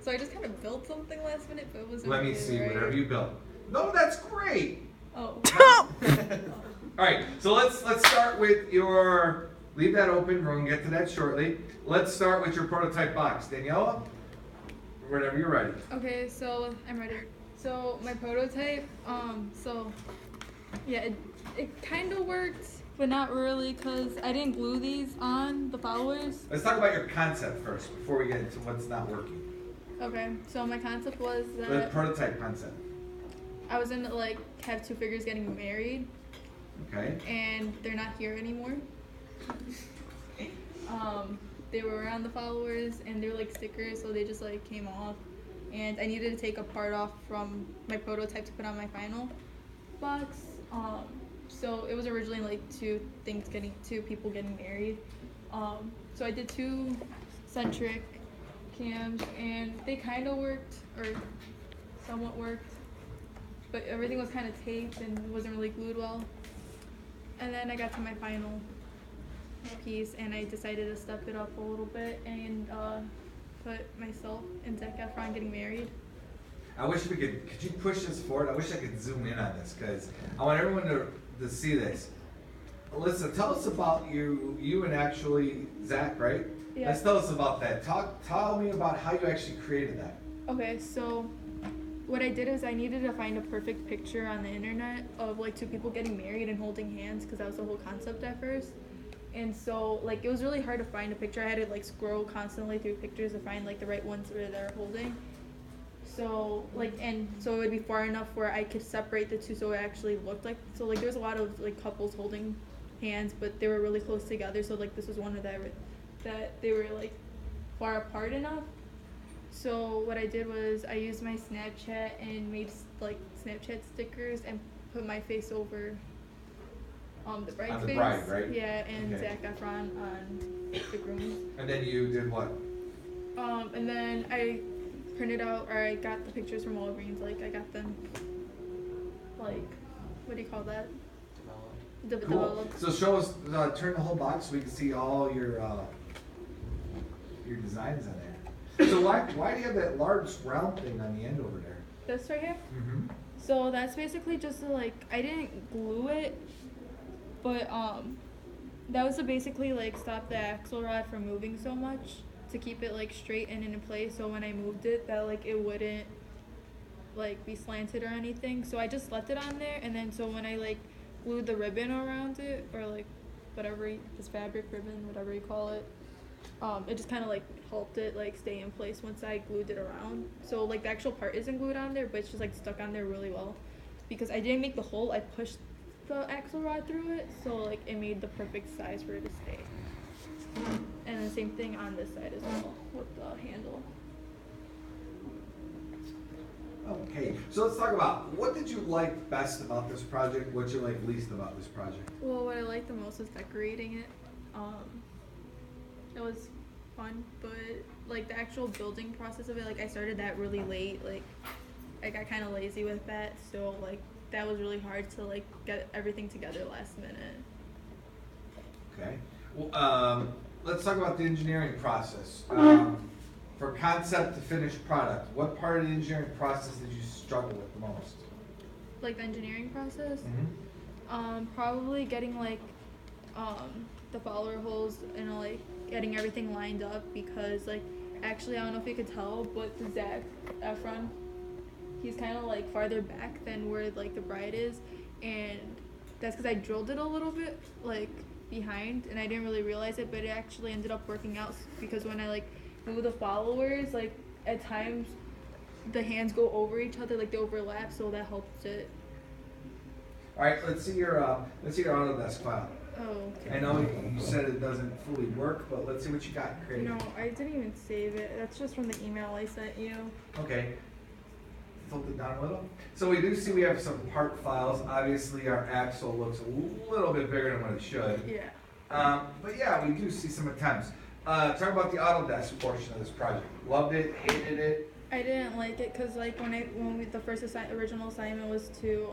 So I just kind of built something last minute, but it wasn't. Let me really see right. whatever you built. No, that's great. Oh. All right, so let's start with your. Leave that open. We're gonna get to that shortly. Let's start with your prototype box, Daniela. Whenever you're ready. Okay, so I'm ready. So my prototype, yeah, it kind of worked, but not really, because I didn't glue these on the followers. Let's talk about your concept first before we get into what's not working. Okay, so my concept was The that prototype concept. I was gonna like have two figures getting married, Okay. and they're not here anymore. They were around the followers, and they were like stickers, so they just like came off. And I needed to take a part off from my prototype to put on my final box. So it was originally like two people getting married. So I did two centric cams, and they kind of worked, or somewhat worked, but everything was kind of taped and wasn't really glued well. And then I got to my final piece, and I decided to step it up a little bit and put myself and Zac Efron getting married. I wish we could you push this forward? I wish I could zoom in on this because I want everyone to see this. Alyssa, tell us about you and actually Zac, right? Yeah. Let's tell us about that. Tell me about how you actually created that. Okay, so what I did is I needed to find a perfect picture on the internet of like two people getting married and holding hands, because that was the whole concept at first. And so like it was really hard to find a picture. I had to like scroll constantly through pictures to find like the right ones where they're holding. So so it would be far enough where I could separate the two, so it actually looked like, so like there was a lot of like couples holding hands, but they were really close together. So like this was one of that they were like far apart enough. So what I did was I used my Snapchat and made like Snapchat stickers and put my face over the bride's On the face. bride, right? Yeah, and Okay. Zac Efron on the groom. And then you did what? And then I printed out, or I got the pictures from Walgreens. Like I got them, like, what do you call that? Cool. Developed. So show us, turn the whole box so we can see all your designs on there. So why do you have that large round thing on the end over there? This right here. Mm-hmm. So that's basically just to, like, I didn't glue it, but that was to basically like stop the axle rod from moving so much, to keep it like straight and in place, so when I moved it that like it wouldn't like be slanted or anything. So I just left it on there, and then so when I like glued the ribbon around it, or like whatever this fabric ribbon, whatever you call it, it just kind of like helped it like stay in place once I glued it around. So like the actual part isn't glued on there, but it's just like stuck on there really well, because I didn't make the hole, I pushed the axle rod through it, so like it made the perfect size for it to stay. And the same thing on this side as well with the handle. Okay, so let's talk about what did you like best about this project, what you like least about this project? Well, what I liked the most was decorating it. It was fun, but like the actual building process of it, like I started that really late. Like I got kind of lazy with that, so like that was really hard to like get everything together last minute. Okay. Well, let's talk about the engineering process. For concept to finished product, what part of the engineering process did you struggle with the most? Like the engineering process, Mm-hmm. probably getting like the follower holes and like getting everything lined up, because like actually I don't know if you could tell, but the Zac Efron, he's kind of like farther back than where like the bride is, and that's because I drilled it a little bit like behind, and I didn't really realize it, but it actually ended up working out, because when I like move the followers, like at times the hands go over each other, like they overlap, so that helps it. All right, let's see your Autodesk file. Oh, okay. I know you said it doesn't fully work, but let's see what you got created. No, I didn't even save it. That's just from the email I sent you. Okay. Tilt it down a little. So we do see we have some part files. Obviously, our axle looks a little bit bigger than what it should. Yeah. But yeah, we do see some attempts. Talk about the Autodesk portion of this project. Loved it, hated it. I didn't like it because like when the first original assignment was to